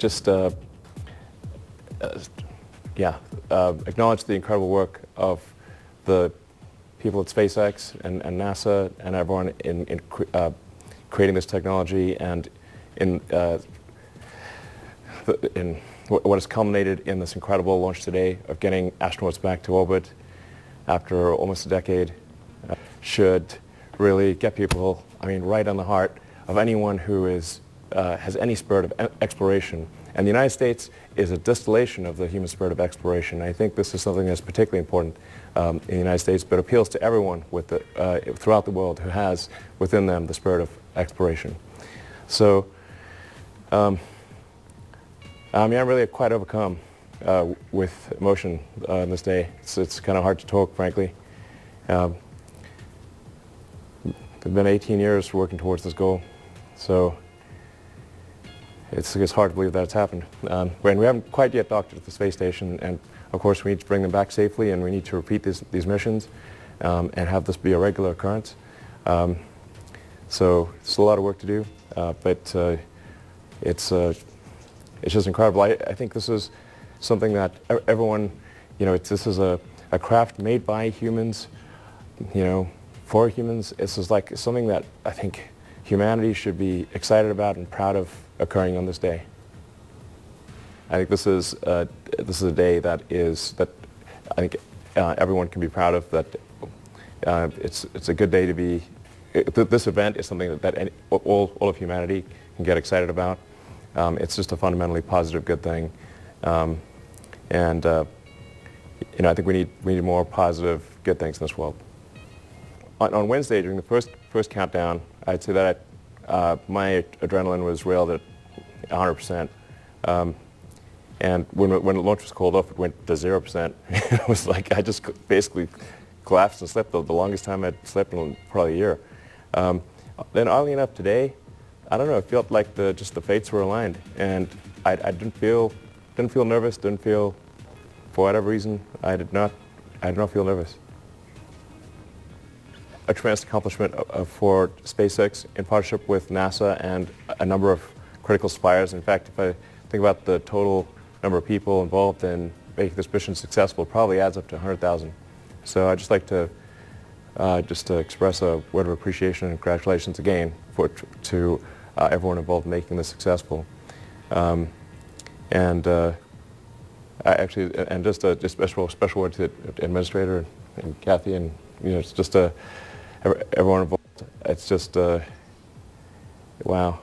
just acknowledge the incredible work of the people at SpaceX and NASA and everyone in creating this technology, and in what has culminated in this incredible launch today of getting astronauts back to orbit after almost a decade. Should really get people, right on the heart of anyone who has any spirit of exploration. And the United States is a distillation of the human spirit of exploration. I think this is something that's particularly important in the United States, but appeals to everyone throughout the world who has within them the spirit of exploration. So, I'm really quite overcome with emotion on this day. It's kind of hard to talk, frankly. It's been 18 years working towards this goal, so it's hard to believe that it's happened. We haven't quite yet docked at the space station, and of course we need to bring them back safely, and we need to repeat these missions and have this be a regular occurrence. So it's a lot of work to do, but it's just incredible. I think this is something that everyone, this is a craft made by humans, for humans. This is like something that I think humanity should be excited about and proud of occurring on this day. I think this is a day that I think everyone can be proud of. That it's a good day to be. This event is something that all of humanity can get excited about. It's just a fundamentally positive, good thing, and I think we need more positive, good things in this world. On Wednesday, during the first countdown, I'd say that my adrenaline was railed at 100%. And when the launch was called off, it went to 0%. It was like I just basically collapsed and slept the longest time I'd slept in probably a year. Then oddly enough today, I don't know, it felt like just the fates were aligned, and I didn't feel nervous, for whatever reason, I did not feel nervous. A tremendous accomplishment for SpaceX in partnership with NASA and a number of critical suppliers. In fact, if I think about the total number of people involved in making this mission successful, it probably adds up to 100,000. So I'd just like to express a word of appreciation and congratulations again to everyone involved in making this successful. And just a special word to the administrator and Kathy, and it's just everyone involved. It's just wow.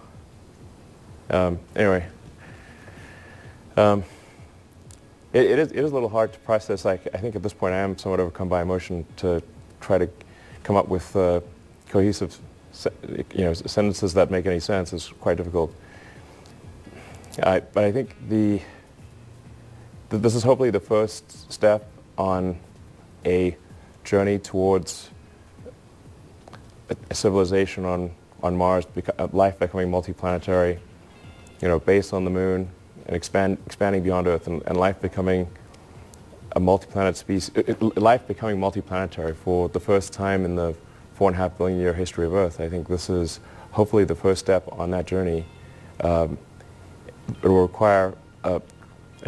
Anyway, it is a little hard to process. I think at this point I am somewhat overcome by emotion to try to come up with cohesive, sentences that make any sense is quite difficult. But I think this is hopefully the first step on a journey towards a civilization on Mars, life becoming multiplanetary, based on the moon and expanding beyond Earth, and life becoming a multi-planet species, life becoming multiplanetary for the first time in the 4.5 billion year history of Earth. I think this is hopefully the first step on that journey. It will require a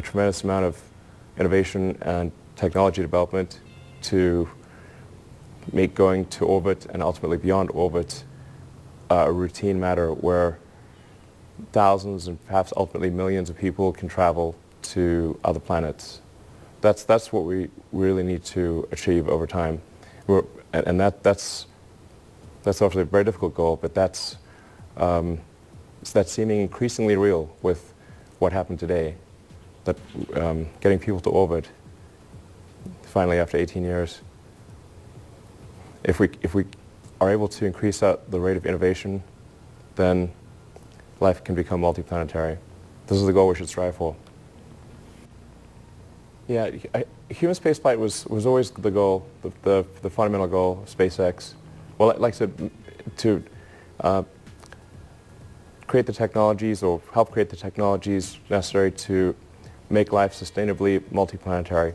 tremendous amount of innovation and technology development to make going to orbit and ultimately beyond orbit a routine matter where thousands and perhaps ultimately millions of people can travel to other planets. That's what we really need to achieve over time. That's obviously a very difficult goal, but that's seeming increasingly real with what happened today, that getting people to orbit finally after 18 years. If we are able to increase the rate of innovation, then life can become multiplanetary. This is the goal we should strive for. Yeah, human spaceflight was always the goal, the fundamental goal of SpaceX. Well, like I said, to create the technologies or help create the technologies necessary to make life sustainably multiplanetary.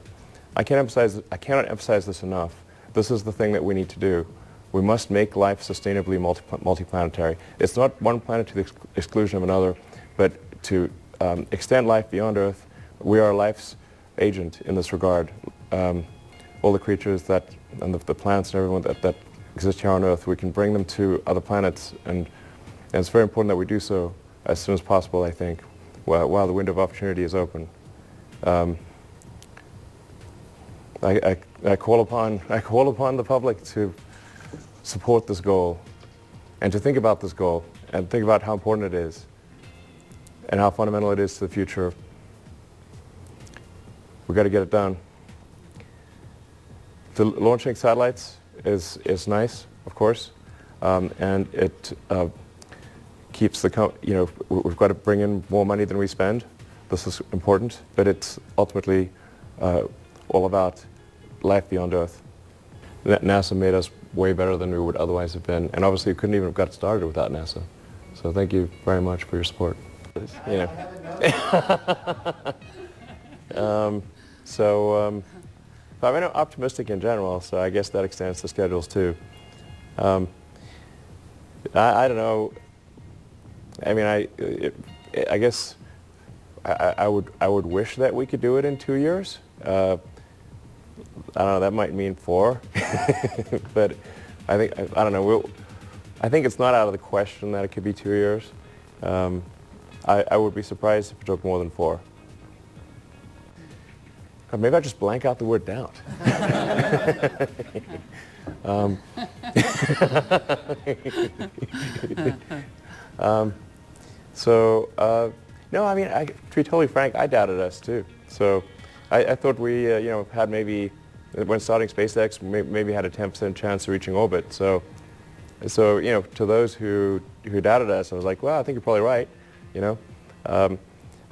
I cannot emphasize this enough. This is the thing that we need to do. We must make life sustainably multiplanetary. It's not one planet to the exclusion of another, but to extend life beyond Earth. We are life's agent in this regard. All the creatures and the plants and everyone that exist here on Earth, we can bring them to other planets, and it's very important that we do so as soon as possible, I think, while the window of opportunity is open. I call upon the public to support this goal, and to think about this goal, and think about how important it is, and how fundamental it is to the future. We've got to get it done. The launching satellites is nice, of course, and it keeps we've got to bring in more money than we spend. This is important, but it's ultimately all about life beyond Earth. NASA made us way better than we would otherwise have been, and obviously we couldn't even have got started without NASA. So thank you very much for your support. I'm optimistic in general, so I guess that extends to schedules too. I don't know. I mean, I guess I would wish that we could do it in 2 years. I don't know. That might mean 4, but I don't know. I think it's not out of the question that it could be 2 years. I would be surprised if it took more than 4. Or maybe I'll just blank out the word doubt. No, I mean, to be totally frank, I doubted us too. So I thought we, had maybe, when starting SpaceX, maybe had a 10% chance of reaching orbit. So to those who doubted us, I was like, well, I think you're probably right. I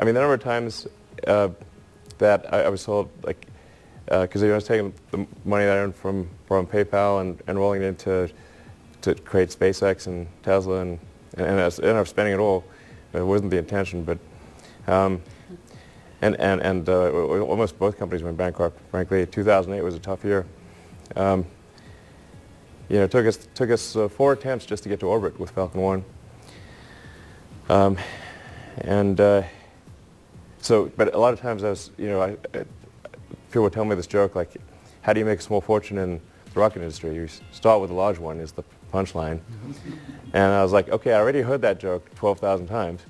mean, the number of times that I was told, like, because I was taking the money that I earned from PayPal and rolling it into to create SpaceX and Tesla, and I ended up spending it all. It wasn't the intention, but almost both companies went bankrupt. Frankly, 2008 was a tough year. It took us 4 attempts just to get to orbit with Falcon 1. But a lot of times people would tell me this joke, like, how do you make a small fortune in the rocket industry? You start with a large one, is the punchline. And I was like, okay, I already heard that joke 12,000 times.